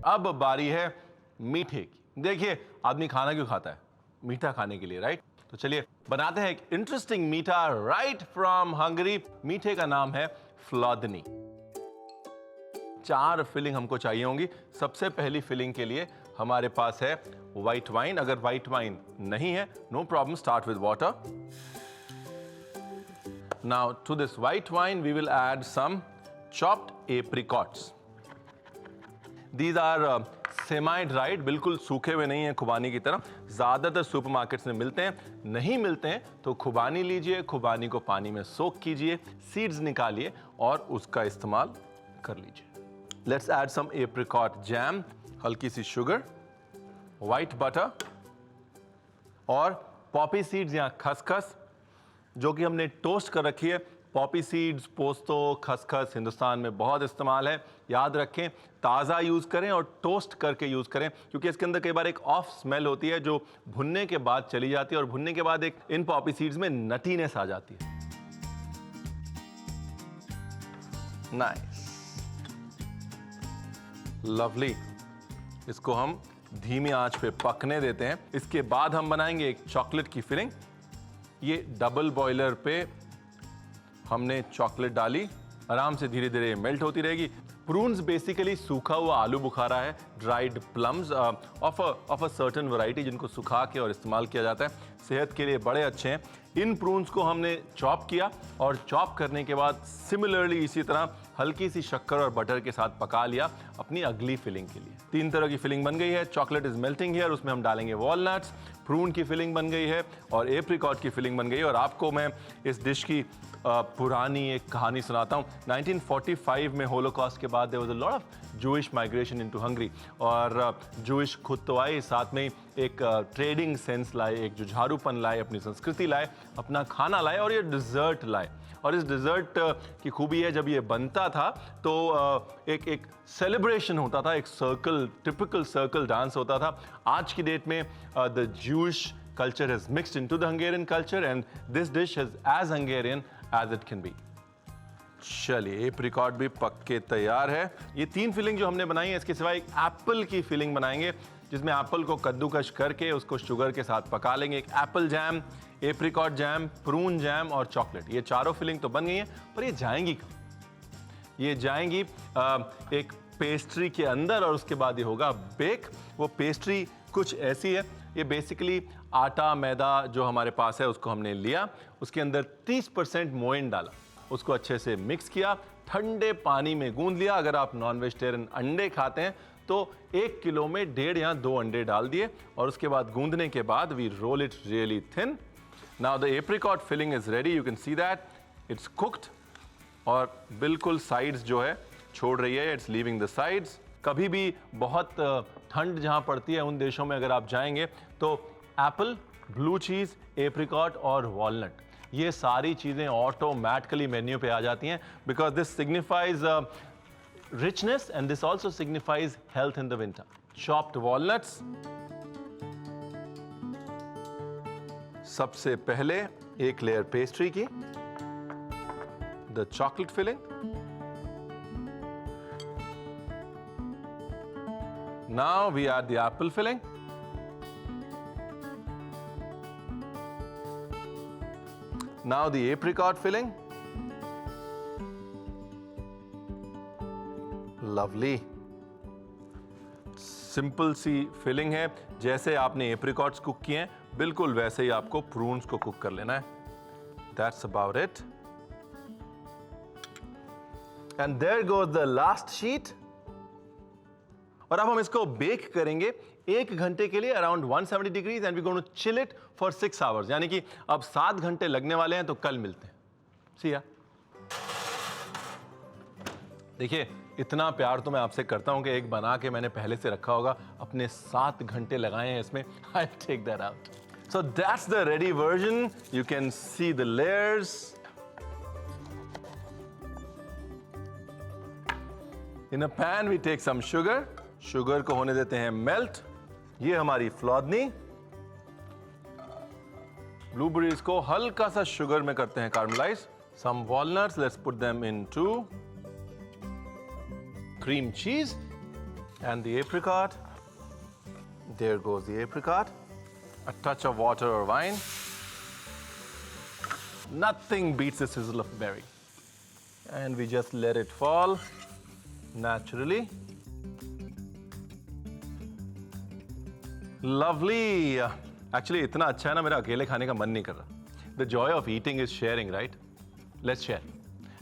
अब बारी है मीठे की। देखिए, आदमी खाना क्यों खाता है? मीठा खाने के लिए, राइट? तो चलिए बनाते हैं एक इंटरेस्टिंग मीठा राइट फ्रॉम हंगरी। मीठे का नाम है फ्लॉदनी। 4 फिलिंग हमको चाहिए होंगी। सबसे पहली फिलिंग के लिए हमारे पास है व्हाइट वाइन। अगर व्हाइट वाइन नहीं है, no problem, start with water. Now to this white wine we will add some chopped apricots. These are semi dried, बिल्कुल सूखे हुए नहीं है खुबानी की तरह। ज्यादातर सुपरमार्केट्स में मिलते हैं। नहीं मिलते हैं तो खुबानी लीजिए, खुबानी को पानी में सोक कीजिए, सीड्स निकालिए और उसका इस्तेमाल कर लीजिए। Let's add some apricot jam, हल्की सी शुगर, व्हाइट बटर और पॉपी सीड्स या खसखस जो कि हमने टोस्ट कर रखी है। पॉपी सीड्स, पोस्तो, खसखस हिंदुस्तान में बहुत इस्तेमाल है। याद रखें, ताज़ा यूज़ करें और टोस्ट करके यूज़ करें, क्योंकि इसके अंदर कई बार एक ऑफ स्मेल होती है जो भुनने के बाद चली जाती है और भुनने के बाद एक इन पॉपी सीड्स में नटीनेस आ जाती है। Nice, lovely. इसको हम धीमी आंच पे पकने देते हैं। इसके बाद हम बनाएंगे एक चॉकलेट की फिलिंग। ये डबल बॉयलर पे हमने चॉकलेट डाली, आराम से धीरे धीरे मेल्ट होती रहेगी। प्रून्स बेसिकली सूखा हुआ आलू बुखारा है, dried plums of a certain variety जिनको सुखा के और इस्तेमाल किया जाता है। सेहत के लिए बड़े अच्छे हैं। इन प्रून्स को हमने चॉप किया और चॉप करने के बाद सिमिलरली इसी तरह हल्की सी शक्कर और बटर के साथ पका लिया अपनी अगली फिलिंग के लिए। 3 तरह की फिलिंग बन गई है। चॉकलेट इज मेल्टिंग हियर, उसमें हम डालेंगे वॉलनट्स। प्रून की फिलिंग बन गई है और एप्रिकॉट की फिलिंग बन गई है। और आपको मैं इस डिश की पुरानी एक कहानी सुनाता हूँ। 1945 में होलोकॉस्ट के बाद there was a lot of Jewish migration into Hungary और जूइश खुद तो आए, साथ में एक ट्रेडिंग सेंस लाए, एक जुझारूपन लाए, अपनी संस्कृति लाए, अपना खाना लाए और ये डिज़र्ट लाए। और इस डिज़र्ट की खूबी है, जब ये बनता था तो एक सेलिब्रेशन होता था, एक सर्कल, टिपिकल सर्कल डांस होता था। आज की डेट में the Jewish culture has mixed into the Hungarian culture and this dish is as Hungarian as it can be. चलिए, एप्रिकॉट भी पक के तैयार है। ये 3 फिलिंग जो हमने बनाई है, इसके सिवा एक एप्पल की फिलिंग बनाएंगे जिसमें एप्पल को कद्दूकश करके उसको शुगर के साथ पका लेंगे। एक Apple jam, apricot jam, prune jam और चॉकलेट, ये चारों फिलिंग तो बन गई हैं, पर ये जाएंगी कहाँ? ये जाएंगी एक पेस्ट्री के अंदर और उसके बाद ये होगा बेक। वो पेस्ट्री कुछ ऐसी है, ये बेसिकली आटा मैदा जो हमारे पास है उसको हमने लिया, उसके अंदर 30% मोइन डाला, उसको अच्छे से मिक्स किया, ठंडे पानी में गूंद लिया। अगर आप नॉन वेजिटेरियन अंडे खाते हैं तो 1 किलो में 1.5 या 2 अंडे डाल दिए और उसके बाद गूंदने के बाद we roll it really thin. Now the apricot filling is ready, you can see that it's cooked और बिल्कुल साइड्स जो है छोड़ रही है, इट्स लीविंग द साइड्स। कभी भी बहुत ठंड जहां पड़ती है उन देशों में अगर आप जाएंगे तो एप्पल, ब्लू चीज, एप्रिकॉट और वॉलनट, ये सारी चीजें ऑटोमेटिकली मेन्यू पे आ जाती हैं, because this signifies richness and this also signifies health in the winter. Chopped walnuts. सबसे पहले एक लेयर पेस्ट्री की, the chocolate filling. Now we add the apple filling. Now the apricot filling. Lovely, simple सी filling है। जैसे आपने apricots cook किए हैं बिल्कुल वैसे ही आपको प्रून्स को कुक कर लेना है। That's about it and there goes the last sheet. और अब हम इसको बेक करेंगे 1 घंटे के लिए around 170 degrees and we going to chill it for 6 hours, यानी कि अब 7 घंटे लगने वाले हैं। तो कल मिलते हैं। सी या। देखिए, इतना प्यार तो मैं आपसे करता हूं कि एक बना के मैंने पहले से रखा होगा, अपने 7 घंटे लगाए हैं इसमें। I take that out. So that's the ready version. You can see the layers. In a pan we take some sugar. Sugar को होने देते हैं मेल्ट। ये हमारी फ्लॉदनी, ब्लूबेरीज को हल्का सा शुगर में करते हैं caramelise. Some walnuts, let's put them into cream cheese And the apricot. There goes the apricot. A touch of water or wine. Nothing beats the sizzle of berry. And we just let it fall naturally. Lovely. Actually, इतना अच्छा है ना, मेरा अकेले खाने का मन नहीं कर रहा. The joy of eating is sharing, right? Let's share.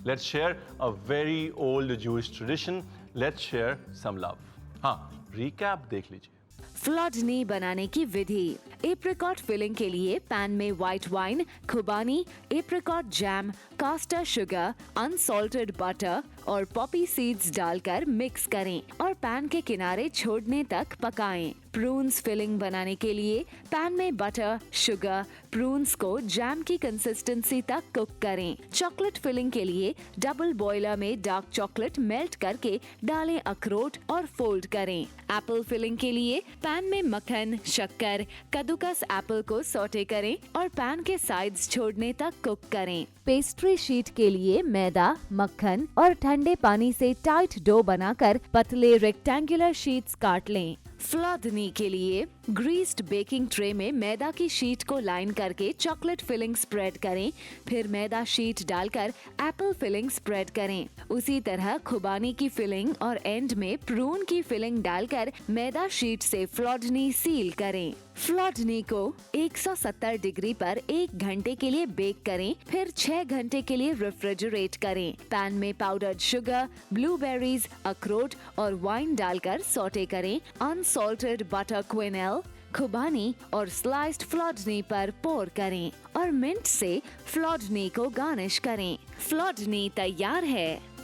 Let's share a very old Jewish tradition. Let's share some love. हाँ, recap देख लीजिए. फ्लॉडनी बनाने की विधि. एप्रिकॉट फिलिंग के लिए पैन में व्हाइट वाइन, खुबानी, apricot jam, caster sugar, unsalted butter और पॉपी सीड्स डालकर मिक्स करें और पैन के किनारे छोड़ने तक पकाएं. प्रून्स फिलिंग बनाने के लिए पैन में बटर, शुगर, प्रून्स को जैम की कंसिस्टेंसी तक कुक करें. चॉकलेट फिलिंग के लिए डबल बॉयलर में डार्क चॉकलेट मेल्ट करके डालें अखरोट और फोल्ड करें. एप्पल फिलिंग के लिए पैन में मक्खन, शक्कर, कद्दूकस एप्पल को सौटे करें और पैन के साइड्स छोड़ने तक कुक करें. पेस्ट्री शीट के लिए मैदा, मक्खन और ठंडे पानी से टाइट डो बनाकर पतले रेक्टेंगुलर शीट्स काट लें. फ्लॉडनी के लिए ग्रीस्ड बेकिंग ट्रे में मैदा की शीट को लाइन करके चॉकलेट फिलिंग स्प्रेड करें. फिर मैदा शीट डालकर एप्पल फिलिंग स्प्रेड करें. उसी तरह खुबानी की फिलिंग और एंड में प्रून की फिलिंग डालकर मैदा शीट से फ्लॉडनी सील करें. फ्लॉडनी को 170 डिग्री पर 1 घंटे के लिए बेक करें. फिर 6 घंटे के लिए रेफ्रिजरेट करें. पैन में पाउडर्ड शुगर, ब्लूबेरीज, अखरोट और वाइन डालकर सौटे करें. अनसॉल्टेड बटर क्विनेल, खुबानी और स्लाइस्ड फ्लॉडनी पर पोर करें और मिंट से फ्लॉडनी को गार्निश करें. फ्लॉडनी तैयार है.